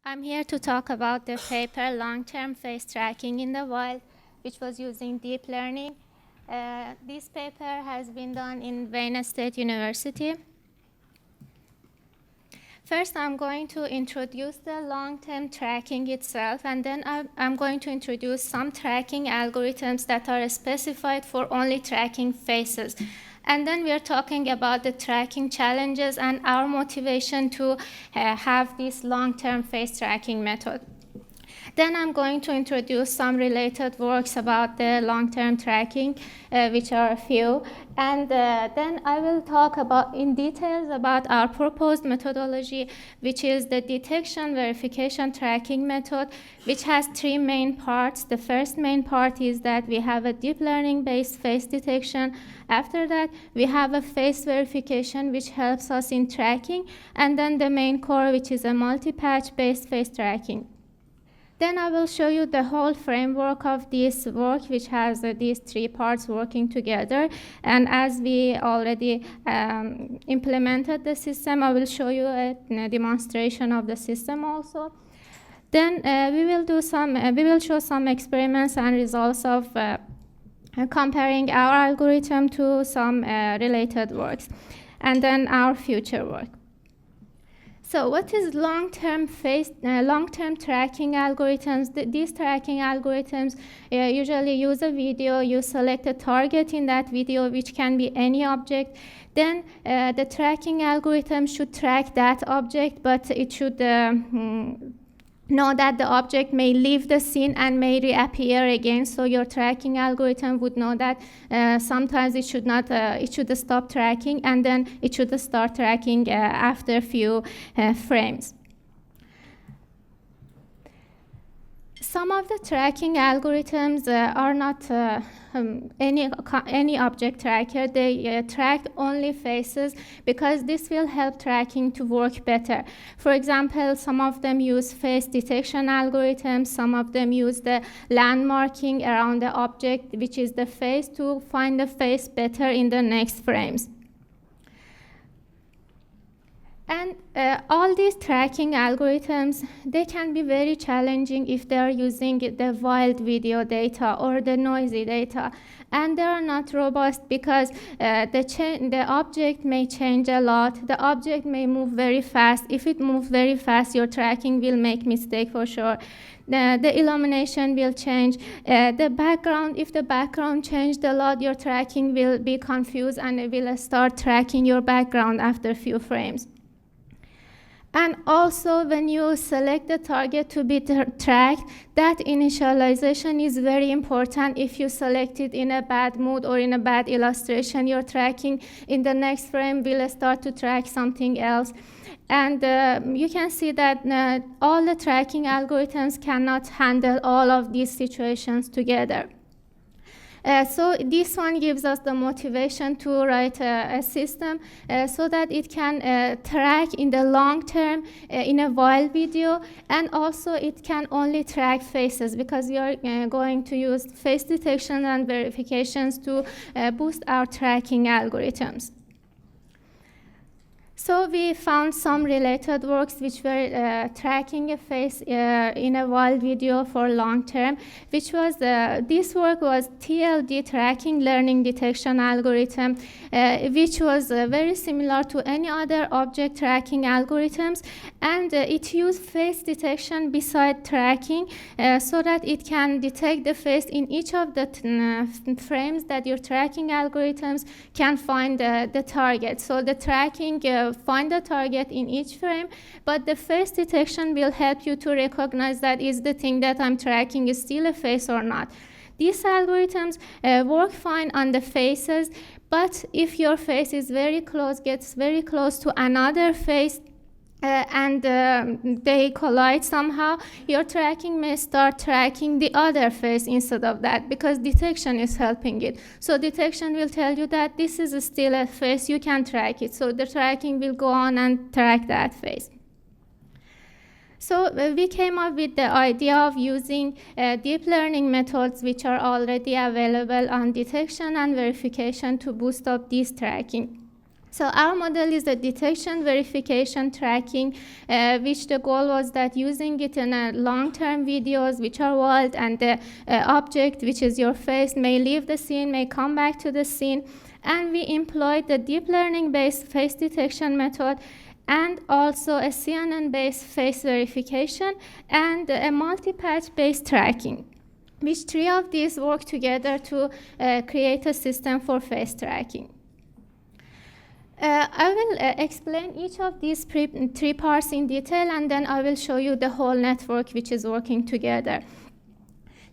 I'm here to talk about the paper long-term face tracking in the wild, which was using deep learning. This paper has been done in Wayne State University. First, I'm going to introduce the long-term tracking itself, and then I'm going to introduce some tracking algorithms that are specified for only tracking faces. And then we are talking about the tracking challenges and our motivation to have this long-term face tracking method. Then I'm going to introduce some related works about the long-term tracking, which are a few. And then I will talk about in details about our proposed methodology, which is the detection, verification, tracking method, which has three main parts. The first main part is that we have a deep learning-based face detection. After that, we have a face verification, which helps us in tracking. And then the main core, which is a multi-patch-based face tracking. Then I will show you the whole framework of this work, which has these three parts working together. And as we already implemented the system, I will show you a demonstration of the system also. Then we will show some experiments and results of comparing our algorithm to some related works, and then our future work. So what is long-term tracking algorithms? These tracking algorithms usually use a video. You select a target in that video, which can be any object. Then the tracking algorithm should track that object, but it should know that the object may leave the scene and may reappear again. So your tracking algorithm would know that sometimes it should stop tracking, and then it should start tracking after a few frames. Some of the tracking algorithms are not any object tracker. They track only faces because this will help tracking to work better. For example, some of them use face detection algorithms. Some of them use the landmarking around the object, which is the face, to find the face better in the next frames. And all these tracking algorithms, they can be very challenging if they are using the wild video data or the noisy data. And they are not robust because the object may change a lot. The object may move very fast. If it moves very fast, your tracking will make mistake for sure. The illumination will change. The background, if the background changed a lot, your tracking will be confused and it will start tracking your background after a few frames. And also, when you select the target to be tracked, that initialization is very important. If you select it in a bad mood or in a bad illustration, your tracking in the next frame will start to track something else. And you can see that all the tracking algorithms cannot handle all of these situations together. So this one gives us the motivation to write a system so that it can track in the long term in a wild video, and also it can only track faces because we are going to use face detection and verifications to boost our tracking algorithms. So we found some related works which were tracking a face in a wild video for long term, which was, this work was TLD, tracking learning detection algorithm, which was very similar to any other object tracking algorithms, and it used face detection beside tracking so that it can detect the face in each of the frames that your tracking algorithms can find the target. So the tracking find the target in each frame, but the face detection will help you to recognize that is the thing that I'm tracking is still a face or not. These algorithms work fine on the faces, but if your face is gets very close to another face, and they collide somehow, your tracking may start tracking the other face instead of that, because detection is helping it. So detection will tell you that this is still a face, you can track it. So the tracking will go on and track that face. So we came up with the idea of using deep learning methods which are already available on detection and verification to boost up this tracking. So our model is the detection, verification, tracking, which the goal was that using it in long-term videos which are wild, and the object, which is your face, may leave the scene, may come back to the scene. And we employed the deep learning-based face detection method, and also a CNN-based face verification, and a multi-patch-based tracking, which three of these work together to create a system for face tracking. I will explain each of these three parts in detail, and then I will show you the whole network which is working together.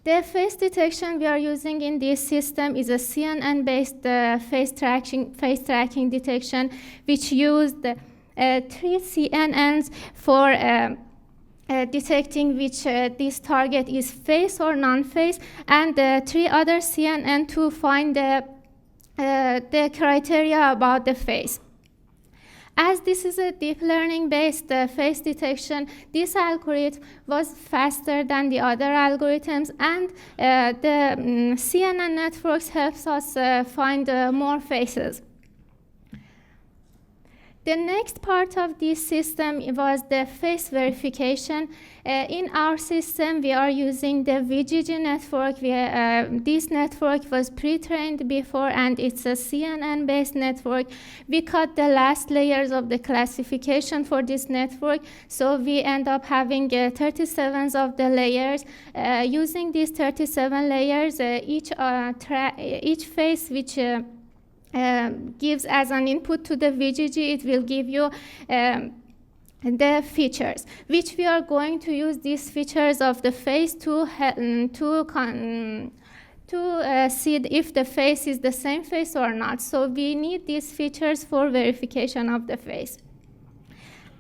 The face detection we are using in this system is a CNN-based face tracking detection, which used 3 CNNs for detecting which this target is face or non-face, and 3 other CNN to find the criteria about the face. As this is a deep learning-based face detection, this algorithm was faster than the other algorithms, and the CNN networks helps us find more faces. The next part of this system was the face verification. In our system, we are using the VGG network. This network was pre-trained before, and it's a CNN-based network. We cut the last layers of the classification for this network, so we end up having 37 of the layers. Using these 37 layers, each face which gives as an input to the VGG, it will give you the features, which we are going to use these features of the face to see if the face is the same face or not. So we need these features for verification of the face.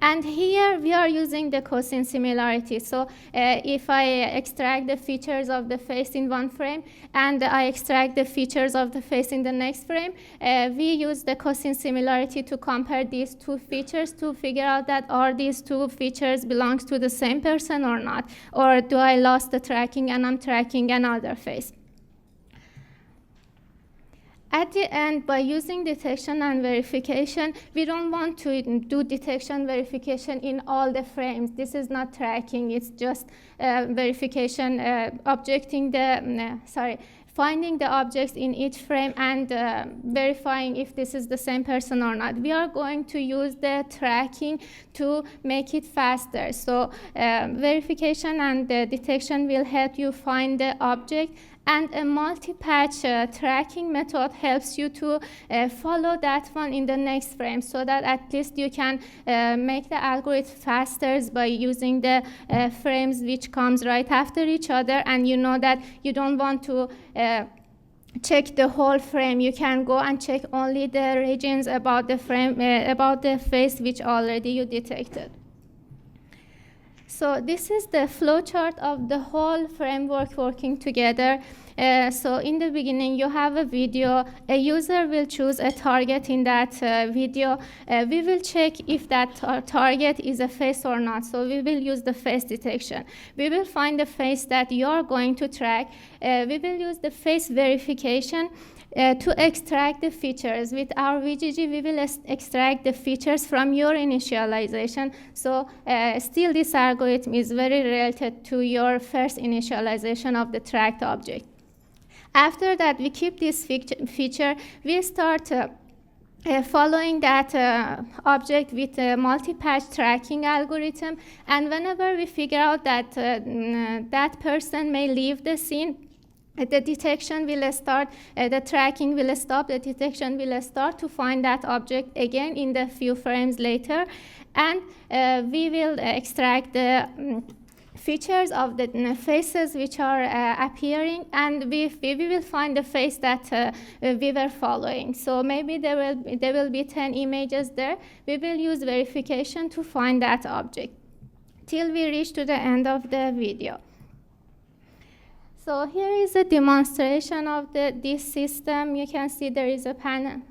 And here we are using the cosine similarity. So if I extract the features of the face in one frame and I extract the features of the face in the next frame, we use the cosine similarity to compare these two features to figure out that are these two features belongs to the same person or not, or do I lost the tracking and I'm tracking another face. At the end, by using detection and verification, we don't want to do detection verification in all the frames. This is not tracking, it's just verification, finding the objects in each frame and verifying if this is the same person or not. We are going to use the tracking to make it faster. So verification and detection will help you find the object, and a multi-patch tracking method helps you to follow that one in the next frame, so that at least you can make the algorithm faster by using the frames which comes right after each other, and you know that you don't want to check the whole frame. You can go and check only the regions about the frame, about the face which already you detected. So this is the flowchart of the whole framework working together. So in the beginning, you have a video. A user will choose a target in that video. We will check if that target is a face or not. So we will use the face detection. We will find the face that you are going to track. We will use the face verification to extract the features. With our VGG, we will extract the features from your initialization. So still this algorithm is very related to your first initialization of the tracked object. After that, we keep this feature. We start following that object with a multi-patch tracking algorithm. And whenever we figure out that that person may leave the scene, the detection will start, the tracking will stop, the detection will start to find that object again in the few frames later, and we will extract the features of the faces which are appearing, and we will find the face that we were following. So maybe there will be 10 images there. We will use verification to find that object till we reach to the end of the video. So here is a demonstration of this system. You can see there is a panel.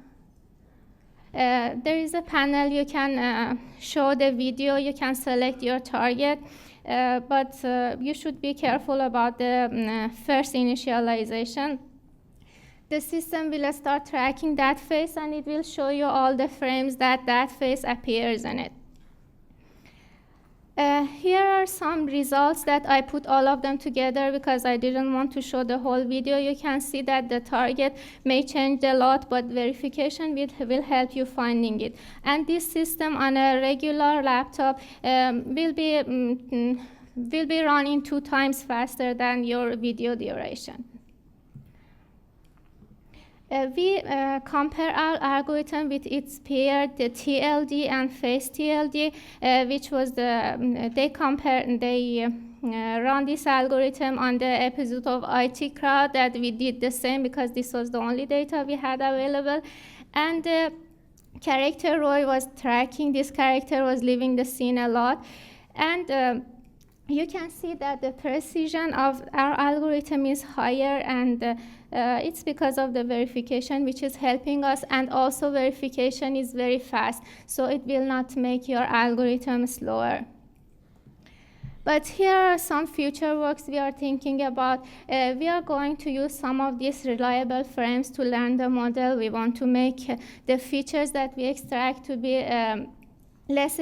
There is a panel. You can show the video. You can select your target. But you should be careful about the first initialization. the system will start tracking that face, and it will show you all the frames that that face appears in it. Here are some results that I put all of them together because I didn't want to show the whole video. You can see that the target may change a lot, but verification will help you finding it. And this system on a regular laptop will be running 2 times faster than your video duration. We compare our algorithm with its peer, the TLD and face TLD, which was they run this algorithm on the episode of IT Crowd that we did the same because this was the only data we had available. And the character Roy was tracking. This character was leaving the scene a lot. And you can see that the precision of our algorithm is higher, and it's because of the verification, which is helping us, and also verification is very fast, so it will not make your algorithm slower. But here are some future works we are thinking about. We are going to use some of these reliable frames to learn the model. We want to make the features that we extract to be less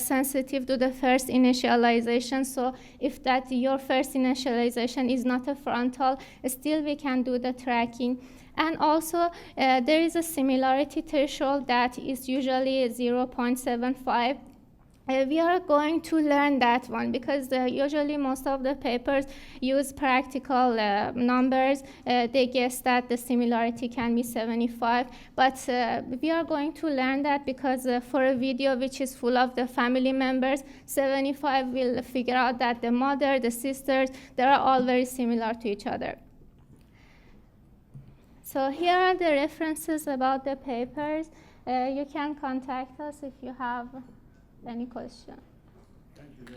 sensitive to the first initialization. So if that your first initialization is not a frontal, still we can do the tracking. And also there is a similarity threshold that is usually 0.75. We are going to learn that one because usually most of the papers use practical numbers. They guess that the similarity can be 75, but we are going to learn that because for a video which is full of the family members, 75 will figure out that the mother, the sisters, they are all very similar to each other. So here are the references about the papers. You can contact us if you have any question. Thank you.